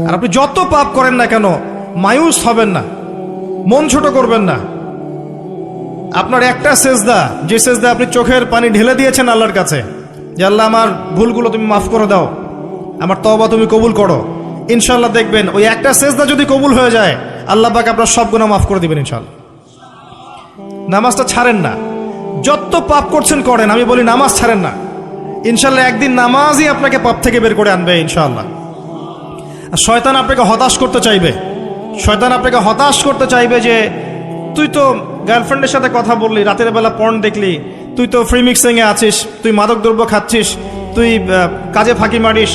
আর আপনি যত পাপ করেন না কেন মায়ুস হবেন না, মন ছোট করবেন না। আপনার একটা সেজদা, যে সেজদা আপনি চোখের পানি ঢেলে দিয়েছেন আল্লাহর কাছে, যে আল্লাহ আমার ভুলগুলো তুমি মাফ করে দাও, আমার তওবা তুমি কবুল করো, ইনশাল্লাহ দেখবেন ওই একটা সেজদা যদি কবুল হয়ে যায় আল্লাহ পাক আপনার সব গুনাহ মাফ করে দিবেন ইনশাল্লাহ। নামাজটা ছাড়েন না, যত পাপ করছেন করেন, আমি বলি নামাজ ছাড়েন না, ইনশাল্লাহ একদিন নামাজই আপনাকে পাপ থেকে বের করে আনবে ইনশাল্লাহ। আর শয়তান আপনাকে হতাশ করতে চাইবে, শয়তান আপনাকে হতাশ করতে চাইবে যে তুই তো গার্লফ্রেন্ডের সাথে কথা বললি, রাতের বেলা পর্ন দেখলি, তুই তো ফ্রি মিক্সিংয়ে আছিস, তুই মাদক দ্রব্য খাচ্ছিস, তুই কাজে ফাঁকি মারিস,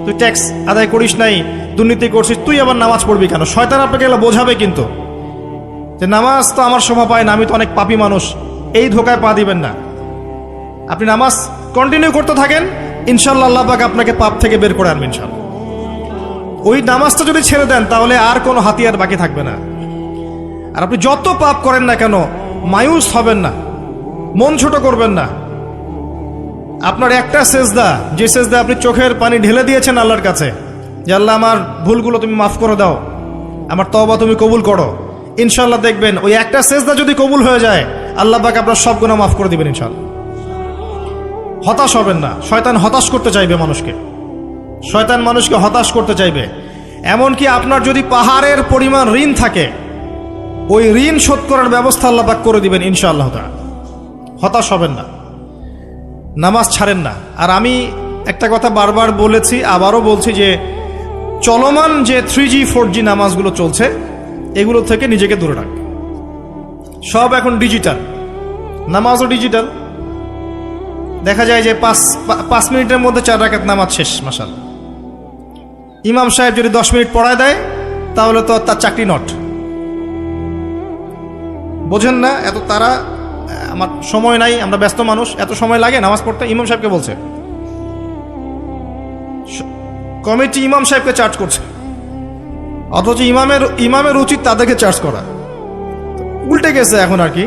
তুই ট্যাক্স আদায় করিস নাই, দুর্নীতি করছিস, তুই আবার নামাজ পড়বি কেন? শয়তান আপনাকে এগুলো বোঝাবে কিন্তু, যে নামাজ তো আমার শোভা পায় না, আমি তো অনেক পাপী মানুষ। এই ধোকায় পা দিবেন না। আপনি নামাজ কন্টিনিউ করতে থাকেন, ইনশাল্লাহ আল্লাহ পাক আপনাকে পাপ থেকে বের করে আনবেন ইনশাল্লাহ। ওই নামাজটা যদি ছেড়ে দেন তাহলে আর কোনো হাতিয়ার বাকি থাকবে না। আর আপনি যত পাপ করেন না কেন মায়ুস হবেন না, মন ছোট করবেন না। আপনার একটা সেজদা, যে সেজদা আপনি চোখের পানি ঢেলে দিয়েছেন আল্লাহর কাছে, যে আল্লাহ আমার ভুলগুলো তুমি মাফ করে দাও, আমার তওবা তুমি কবুল করো, ইনশাল্লাহ দেখবেন ওই একটা সেজদা যদি কবুল হয়ে যায় আল্লাহ পাক আপনার সব গুনাহ মাফ করে দিবেন ইনশাল্লাহ। হতাশ হবেন না, শয়তান হতাশ করতে চাইবে মানুষকে, শয়তান মানুষকে হতাশ করতে চাইবে। এমনকি আপনার যদি পাহাড়ের পরিমাণ ঋণ থাকে, ওই ঋণ শোধ করার ব্যবস্থা আল্লাহ পাক করে দিবেন ইনশাআল্লাহ তাআলা। হতাশ হবেন না, নামাজ ছাড়েন না। আর আমি একটা কথা বারবার বলেছি, আবারও বলছি, যে চলমান যে 3G 4G নামাজগুলো চলছে এগুলো থেকে নিজেকে দূরে রাখ। সব এখন ডিজিটাল, নামাজও ডিজিটাল। দেখা যায় যে 5 মিনিটের মধ্যে 4 রাকাত নামাজ শেষ, মাশাআল্লাহ। ইমাম সাহেব যদি 10 মিনিট পড়ায় দেয় তাহলে তো তার চাকরি নট। বোঝেন না এত তারা, আমার সময় নাই, আমরা ব্যস্ত মানুষ, এত সময় লাগে নামাজ পড়তে? ইমাম সাহেবকে বলছে, কমিটি ইমাম সাহেবকে চার্জ করছে, অথচ ইমামের উচিত তাদেরকে চার্জ করা। উল্টে গেছে এখন আর কি।